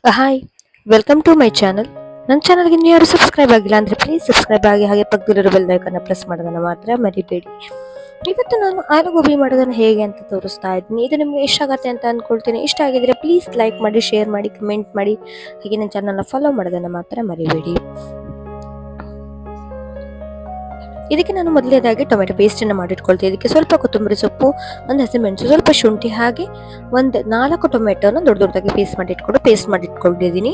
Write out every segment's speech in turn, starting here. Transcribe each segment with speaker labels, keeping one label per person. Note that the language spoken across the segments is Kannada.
Speaker 1: Hi, welcome to my channel. ನನ್ನ ಚಾನಲ್ಗೆ ನೀವು ಯಾರು ಸಬ್ಸ್ಕ್ರೈಬ್ ಆಗಿಲ್ಲ ಅಂದರೆ ಪ್ಲೀಸ್ ಸಬ್ಸ್ಕ್ರೈಬ್ ಆಗಿ ಹಾಗೆ ಪಕ್ಕದಲ್ಲಿರೋ ಬೆಲ್ ಐಕನ್ನ ಪ್ರೆಸ್ ಮಾಡೋದನ್ನು ಮಾತ್ರ ಮರಿಬೇಡಿ. ಇವತ್ತು ನಾನು ಆಲೂ ಗೋಬಿ ಮಾಡೋದನ್ನು ಹೇಗೆ ಅಂತ ತೋರಿಸ್ತಾ ಇದ್ದೀನಿ. ಇದು ನಿಮಗೆ ಇಷ್ಟ ಆಗುತ್ತೆ ಅಂತ ಅಂದ್ಕೊಳ್ತೀನಿ. ಇಷ್ಟ ಆಗಿದ್ರೆ ಪ್ಲೀಸ್ ಲೈಕ್ ಮಾಡಿ, ಶೇರ್ ಮಾಡಿ, ಕಮೆಂಟ್ ಮಾಡಿ, ಹಾಗೆ ನನ್ನ ಚಾನಲ್ನ ಫಾಲೋ ಮಾಡೋದನ್ನು ಮಾತ್ರ ಮರಿಬೇಡಿ. ಇದಕ್ಕೆ ನಾನು ಮೊದಲನೇದಾಗಿ ಟೊಮೆಟೊ ಪೇಸ್ಟನ್ನು ಮಾಡಿಟ್ಕೊಳ್ತೀನಿ. ಇದಕ್ಕೆ ಸ್ವಲ್ಪ ಕೊತ್ತಂಬರಿ ಸೊಪ್ಪು, ಒಂದು ಹಸಿಮೆಣಸು, ಸ್ವಲ್ಪ ಶುಂಠಿ, ಹಾಗೆ ಒಂದು 4 ಟೊಮೆಟೊನ ದೊಡ್ಡ ದೊಡ್ಡದಾಗಿ ಪೇಸ್ಟ್ ಮಾಡಿಟ್ಕೊಂಡಿದ್ದೀನಿ.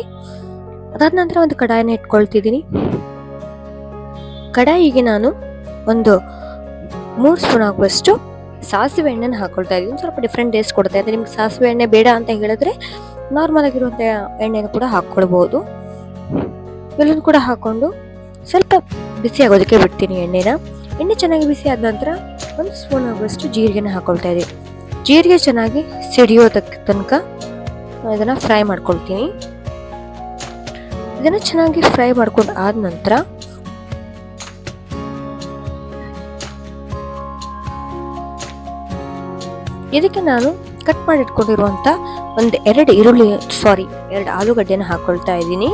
Speaker 1: ಅದಾದ ನಂತರ ಒಂದು ಕಡಾಯಿನ ಇಟ್ಕೊಳ್ತಿದ್ದೀನಿ. ಕಡಾಯಿಗೆ ನಾನು ಒಂದು 3 ಸ್ಪೂನ್ ಆಗುವಷ್ಟು ಸಾಸಿವೆ ಎಣ್ಣೆನ ಹಾಕೊಳ್ತಾ ಇದ್ದೀನಿ. ಸ್ವಲ್ಪ ಡಿಫ್ರೆಂಟ್ ಟೇಸ್ಟ್ ಕೊಡುತ್ತೆ. ಅಂದರೆ ನಿಮ್ಗೆ ಸಾಸಿವೆ ಎಣ್ಣೆ ಬೇಡ ಅಂತ ಹೇಳಿದ್ರೆ ನಾರ್ಮಲ್ ಆಗಿರುವಂಥ ಎಣ್ಣೆನ ಕೂಡ ಹಾಕ್ಕೊಳ್ಬೋದು. ಇವೆಲ್ಲನೂ ಕೂಡ ಹಾಕೊಂಡು ಸ್ವಲ್ಪ ಬಿಸಿ ಆಗೋದಕ್ಕೆ ಬಿಡ್ತೀನಿ ಎಣ್ಣೆ ಚೆನ್ನಾಗಿ ಬಿಸಿ ಆದ ನಂತರ 1 ಸ್ಪೂನ್ ಆಗುವಷ್ಟು ಜೀರಿಗೆನ ಹಾಕೊಳ್ತಾ ಇದ್ದೀನಿ. ಜೀರಿಗೆ ಚೆನ್ನಾಗಿ ಸಿಡಿಯೋದಕ್ಕೆ ತನಕ ಇದನ್ನು ಫ್ರೈ ಮಾಡ್ಕೊಳ್ತೀನಿ. ಇದನ್ನು ಚೆನ್ನಾಗಿ ಫ್ರೈ ಮಾಡ್ಕೊಂಡು ಆದ ನಂತರ ಇದಕ್ಕೆ ನಾನು ಕಟ್ ಮಾಡಿ ಇಟ್ಕೊಂಡಿರುವಂಥ ಎರಡು ಆಲೂಗಡ್ಡೆನ ಹಾಕೊಳ್ತಾ ಇದ್ದೀನಿ.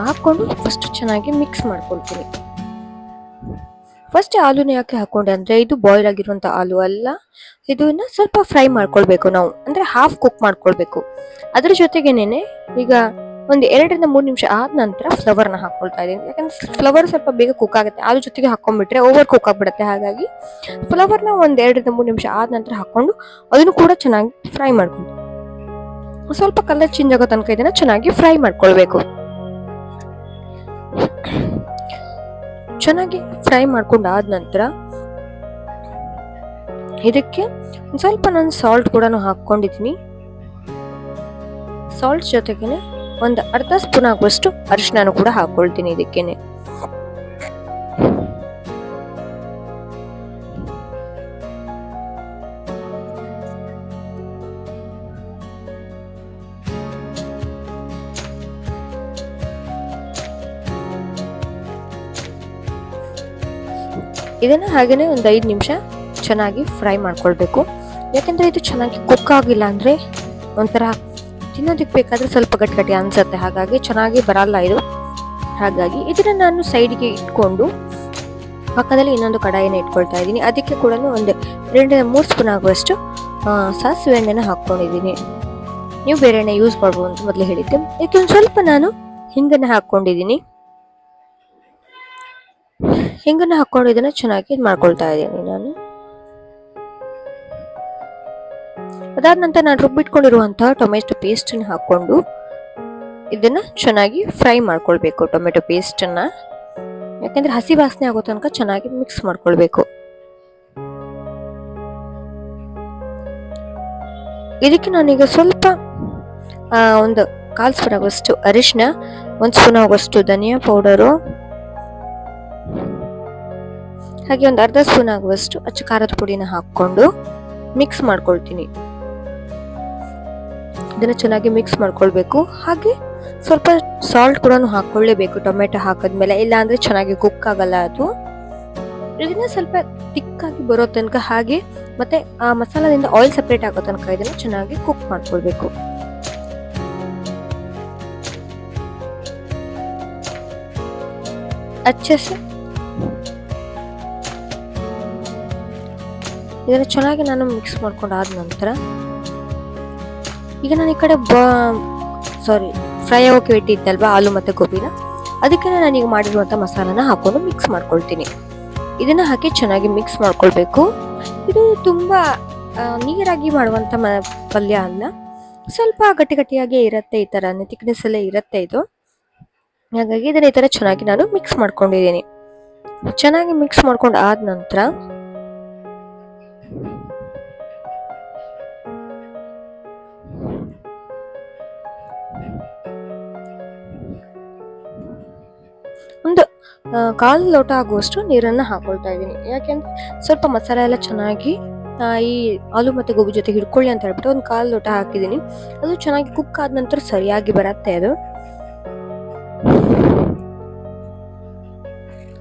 Speaker 1: ಹಾಕ್ಕೊಂಡು ಫಸ್ಟ್ ಚೆನ್ನಾಗಿ ಮಿಕ್ಸ್ ಮಾಡ್ಕೊಳ್ತೀನಿ. ಫಸ್ಟ್ ಆಲೂನ ಯಾಕೆ ಹಾಕೊಂಡೆ ಅಂದರೆ ಇದು ಬಾಯ್ಲ್ ಆಗಿರುವಂಥ ಆಲೂ ಅಲ್ಲ, ಇದನ್ನ ಸ್ವಲ್ಪ ಫ್ರೈ ಮಾಡ್ಕೊಳ್ಬೇಕು ನಾವು, ಅಂದರೆ ಹಾಫ್ ಕುಕ್ ಮಾಡ್ಕೊಳ್ಬೇಕು. ಅದ್ರ ಜೊತೆಗೇನೆ ಈಗ ಒಂದು 2-3 ನಿಮಿಷ ಆದ ನಂತರ ಫ್ಲವರ್ನ ಹಾಕೊಳ್ತಾ ಇದ್ದೀನಿ. ಯಾಕಂದ್ರೆ ಫ್ಲವರ್ ಸ್ವಲ್ಪ ಬೇಗ ಕುಕ್ ಆಗುತ್ತೆ. ಆಲೂ ಜೊತೆಗೆ ಹಾಕೊಂಡ್ಬಿಟ್ರೆ ಓವರ್ ಕುಕ್ ಆಗ್ಬಿಡುತ್ತೆ. ಹಾಗಾಗಿ ಫ್ಲವರ್ನ ಒಂದು 2-3 ನಿಮಿಷ ಆದ ನಂತರ ಹಾಕೊಂಡು ಅದನ್ನು ಕೂಡ ಚೆನ್ನಾಗಿ ಫ್ರೈ ಮಾಡ್ಕೊಂಡು ಸ್ವಲ್ಪ ಕಲರ್ ಚೇಂಜ್ ಆಗೋ ತನಕ ಇದನ್ನ ಚೆನ್ನಾಗಿ ಫ್ರೈ ಮಾಡ್ಕೊಳ್ಬೇಕು. ಚೆನ್ನಾಗಿ ಫ್ರೈ ಮಾಡ್ಕೊಂಡು ಆದ ನಂತರ ಇದಕ್ಕೆ ಸ್ವಲ್ಪ ನಾನು ಸಾಲ್ಟ್ ಕೂಡ ಹಾಕೊಂಡಿದ್ದೀನಿ. ಸಾಲ್ಟ್ ಜೊತೆಗೇನೆ ಒಂದು ಅರ್ಧ ಸ್ಪೂನ್ ಆಗುವಷ್ಟು ಅರಿಶಿನ ಕೂಡ ಹಾಕೊಳ್ತೀನಿ ಇದಕ್ಕೇನೆ. ಇದನ್ನ ಹಾಗೇನೆ ಒಂದು 5 ನಿಮಿಷ ಚೆನ್ನಾಗಿ ಫ್ರೈ ಮಾಡ್ಕೊಳ್ಬೇಕು. ಯಾಕಂದ್ರೆ ಇದು ಚೆನ್ನಾಗಿ ಕುಕ್ ಆಗಿಲ್ಲ ಅಂದ್ರೆ ಒಂಥರ ತಿನ್ನೋದಕ್ಕೆ ಬೇಕಾದ್ರೆ ಸ್ವಲ್ಪ ಗಟ್ಟಿ ಅನ್ಸುತ್ತೆ. ಹಾಗಾಗಿ ಚೆನ್ನಾಗಿ ಬರಲ್ಲ ಇದು. ಹಾಗಾಗಿ ಇದನ್ನ ನಾನು ಸೈಡ್ಗೆ ಇಟ್ಕೊಂಡು ಪಕ್ಕದಲ್ಲಿ ಇನ್ನೊಂದು ಕಡಾಯಿನ ಇಟ್ಕೊಳ್ತಾ ಇದ್ದೀನಿ. ಅದಕ್ಕೆ ಕೂಡ ಒಂದು 2-3 ಸ್ಪೂನ್ ಆಗುವಷ್ಟು ಸಾಸಿವೆ ಎಣ್ಣೆನ ಹಾಕೊಂಡಿದ್ದೀನಿ. ನೀವು ಬೇರೆ ಎಣ್ಣೆ ಯೂಸ್ ಮಾಡ್ಬೋದು ಅಂತ ಮೊದಲು ಹೇಳಿದ್ದೆ. ಇದಕ್ಕೆ ಒಂದು ಸ್ವಲ್ಪ ನಾನು ಹಿಂಗನ್ನ ಹಾಕೊಂಡಿದ್ದೀನಿ. ಹಿಂಗನ್ನ ಹಾಕೊಂಡು ಇದನ್ನ ಚೆನ್ನಾಗಿ ಮಾಡ್ಕೊಳ್ತಾ ಇದ್ದೀನಿ ನಾನು. ಅದಾದ ನಂತರ ನಾನು ರುಬ್ಬಿಟ್ಕೊಂಡಿರುವಂತಹ ಟೊಮೆಟೊ ಪೇಸ್ಟ್ ಅನ್ನು ಹಾಕೊಂಡು ಇದನ್ನ ಚೆನ್ನಾಗಿ ಫ್ರೈ ಮಾಡ್ಕೊಳ್ಬೇಕು. ಟೊಮೆಟೊ ಪೇಸ್ಟ್ ಅನ್ನ, ಯಾಕಂದ್ರೆ ಹಸಿ ವಾಸನೆ ಆಗೋ ತನಕ ಚೆನ್ನಾಗಿ ಮಿಕ್ಸ್ ಮಾಡ್ಕೊಳ್ಬೇಕು. ಇದಕ್ಕೆ ನಾನೀಗ ಸ್ವಲ್ಪ ಒಂದು 1/4 ಸ್ಪೂನ್ ಆಗುವಷ್ಟು ಅರಿಶಿನ, 1 ಸ್ಪೂನ್ ಆಗುವಷ್ಟು ಧನಿಯಾ ಪೌಡರು, ಹಾಗೆ ಒಂದು ಅರ್ಧ ಸ್ಪೂನ್ ಆಗುವಷ್ಟು ಅಚ್ಚ ಖಾರದ ಪುಡಿನ ಹಾಕೊಂಡು ಮಿಕ್ಸ್ ಮಾಡ್ಕೊಳ್ತೀನಿ. ಇದನ್ನ ಚೆನ್ನಾಗಿ ಮಿಕ್ಸ್ ಮಾಡ್ಕೊಳ್ಬೇಕು. ಹಾಗೆ ಸ್ವಲ್ಪ ಸಾಲ್ಟ್ ಕೂಡ ಹಾಕೊಳ್ಳೇಬೇಕು ಟೊಮೆಟೊ ಹಾಕಿದ್ಮೇಲೆ, ಇಲ್ಲ ಅಂದ್ರೆ ಚೆನ್ನಾಗಿ ಕುಕ್ ಆಗಲ್ಲ ಅದು. ಇದನ್ನ ಸ್ವಲ್ಪ ತಿಕ್ಕಾಗಿ ಬರೋ ತನಕ, ಹಾಗೆ ಮತ್ತೆ ಆ ಮಸಾಲದಿಂದ ಆಯಿಲ್ ಸೆಪರೇಟ್ ಆಗೋ ತನಕ ಇದನ್ನ ಚೆನ್ನಾಗಿ ಕುಕ್ ಮಾಡ್ಕೊಳ್ಬೇಕು. ಇದನ್ನ ಚೆನ್ನಾಗಿ ನಾನು ಮಿಕ್ಸ್ ಮಾಡ್ಕೊಂಡು ಆದ ನಂತರ ಈಗ ನಾನು ಈ ಕಡೆ ಫ್ರೈ ಆಗೋಕೆ ಇಟ್ಟಿದ್ದಲ್ವಾ ಆಲೂ ಮತ್ತೆ ಗೋಬಿನ, ಅದಕ್ಕೆ ನಾನೀಗ ಮಾಡಿರುವಂಥ ಮಸಾಲಾನ ಹಾಕೊಂಡು ಮಿಕ್ಸ್ ಮಾಡ್ಕೊಳ್ತೀನಿ. ಇದನ್ನ ಹಾಕಿ ಚೆನ್ನಾಗಿ ಮಿಕ್ಸ್ ಮಾಡ್ಕೊಳ್ಬೇಕು. ಇದು ತುಂಬಾ ನೀರಾಗಿ ಮಾಡುವಂಥ ಪಲ್ಯ ಅಲ್ಲ, ಸ್ವಲ್ಪ ಗಟ್ಟಿಯಾಗಿ ಇರುತ್ತೆ. ಈ ತರ ಥಿಕ್ನೆಸ್ ಎಲ್ಲ ಇರುತ್ತೆ ಇದು. ಹಾಗಾಗಿ ಇದನ್ನ ಈ ತರ ಚೆನ್ನಾಗಿ ನಾನು ಮಿಕ್ಸ್ ಮಾಡ್ಕೊಂಡಿದ್ದೀನಿ. ಚೆನ್ನಾಗಿ ಮಿಕ್ಸ್ ಮಾಡ್ಕೊಂಡು ಆದ ನಂತರ ಒಂದು 1/4 ಲೋಟ ಆಗುವಷ್ಟು ನೀರನ್ನ ಹಾಕೊಳ್ತಾ ಇದ್ದೀನಿ. ಯಾಕೆಂದ್ರೆ ಸ್ವಲ್ಪ ಮಸಾಲೆ ಎಲ್ಲ ಚೆನ್ನಾಗಿ ಈ ಆಲೂ ಮತ್ತೆ ಗೋಬಿ ಜೊತೆ ಹಿಡ್ಕೊಳ್ಳಿ ಅಂತ ಹೇಳ್ಬಿಟ್ಟು ಒಂದು 1/4 ಲೋಟ ಹಾಕಿದ್ದೀನಿ. ಅದು ಚೆನ್ನಾಗಿ ಕುಕ್ ಆದ ನಂತರ ಸರಿಯಾಗಿ ಬರುತ್ತೆ ಅದು.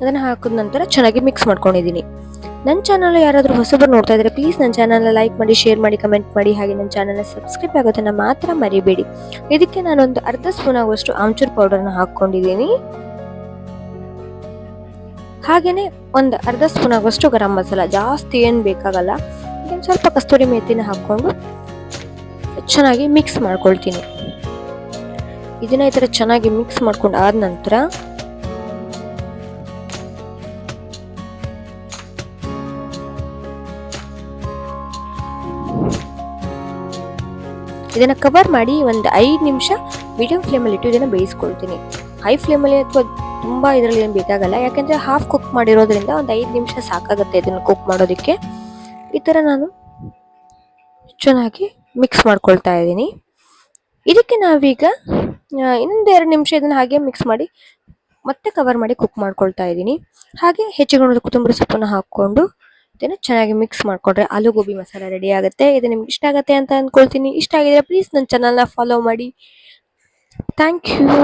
Speaker 1: ಅದನ್ನ ಹಾಕಿದ ನಂತರ ಚೆನ್ನಾಗಿ ಮಿಕ್ಸ್ ಮಾಡ್ಕೊಂಡಿದ್ದೀನಿ. ನನ್ನ ಚಾನಲ್ ಯಾರಾದರೂ ಹೊಸಬರು ನೋಡ್ತಾ ಇದ್ರೆ ಪ್ಲೀಸ್ ನನ್ನ ಚಾನಲ್ನ ಲೈಕ್ ಮಾಡಿ, ಶೇರ್ ಮಾಡಿ, ಕಮೆಂಟ್ ಮಾಡಿ, ಹಾಗೆ ನನ್ನ ಚಾನಲ್ನ ಸಬ್ಸ್ಕ್ರೈಬ್ ಆಗೋದನ್ನ ಮಾತ್ರ ಮರಿಬೇಡಿ. ಇದಕ್ಕೆ ನಾನೊಂದು ಅರ್ಧ ಸ್ಪೂನ್ ಆಗುವಷ್ಟು ಆಮ್ಚೂರ್ ಪೌಡರ್ನ ಹಾಕ್ಕೊಂಡಿದ್ದೀನಿ. ಹಾಗೇನೆ ಒಂದು ಅರ್ಧ ಸ್ಪೂನ್ ಆಗುವಷ್ಟು ಗರಂ ಮಸಾಲ, ಜಾಸ್ತಿ ಏನು ಬೇಕಾಗಲ್ಲ. ಸ್ವಲ್ಪ ಕಸ್ತೂರಿ ಮೇಥಿನ ಹಾಕ್ಕೊಂಡು ಚೆನ್ನಾಗಿ ಮಿಕ್ಸ್ ಮಾಡ್ಕೊಳ್ತೀನಿ. ಇದನ್ನ ಈ ಥರ ಚೆನ್ನಾಗಿ ಮಿಕ್ಸ್ ಮಾಡ್ಕೊಂಡು ಆದ ನಂತರ ಇದನ್ನ ಕವರ್ ಮಾಡಿ ಒಂದು 5 ನಿಮಿಷ ಮೀಡಿಯಂ ಫ್ಲೇಮಲ್ಲಿ ಇಟ್ಟು ಇದನ್ನ ಬೇಯಿಸ್ಕೊಳ್ತೀನಿ. ಹೈ ಫ್ಲೇಮಲ್ಲಿ ಅಥವಾ ತುಂಬಾ ಇದರಲ್ಲಿ ಏನು ಬೇಕಾಗಲ್ಲ, ಯಾಕಂದ್ರೆ ಹಾಫ್ ಕುಕ್ ಮಾಡಿರೋದ್ರಿಂದ ಒಂದು 5 ನಿಮಿಷ ಸಾಕಾಗುತ್ತೆ ಇದನ್ನ ಕುಕ್ ಮಾಡೋದಕ್ಕೆ. ಈ ಥರ ನಾನು ಚೆನ್ನಾಗಿ ಮಿಕ್ಸ್ ಮಾಡ್ಕೊಳ್ತಾ ಇದ್ದೀನಿ. ಇದಕ್ಕೆ ನಾವೀಗ ಇನ್ನೊಂದು 2 ನಿಮಿಷ ಇದನ್ನ ಹಾಗೆ ಮಿಕ್ಸ್ ಮಾಡಿ ಮತ್ತೆ ಕವರ್ ಮಾಡಿ ಕುಕ್ ಮಾಡ್ಕೊಳ್ತಾ ಇದ್ದೀನಿ. ಹಾಗೆ ಹೆಚ್ಚಿಗೆ ಕೊತ್ತಂಬರಿ ಸೊಪ್ಪನ್ನು ಹಾಕ್ಕೊಂಡು ಇದನ್ನ ಚೆನ್ನಾಗಿ ಮಿಕ್ಸ್ ಮಾಡ್ಕೊಂಡ್ರೆ ಆಲೂ ಗೋಬಿ ಮಸಾಲ ರೆಡಿ ಆಗುತ್ತೆ. ಇದು ನಿಮ್ಗೆ ಇಷ್ಟ ಆಗುತ್ತೆ ಅಂತ ಅಂದ್ಕೊಳ್ತೀನಿ. ಇಷ್ಟ ಆಗಿದ್ರೆ ಪ್ಲೀಸ್ ನನ್ನ ಚಾನಲ್ನ ಫಾಲೋ ಮಾಡಿ. Thank you.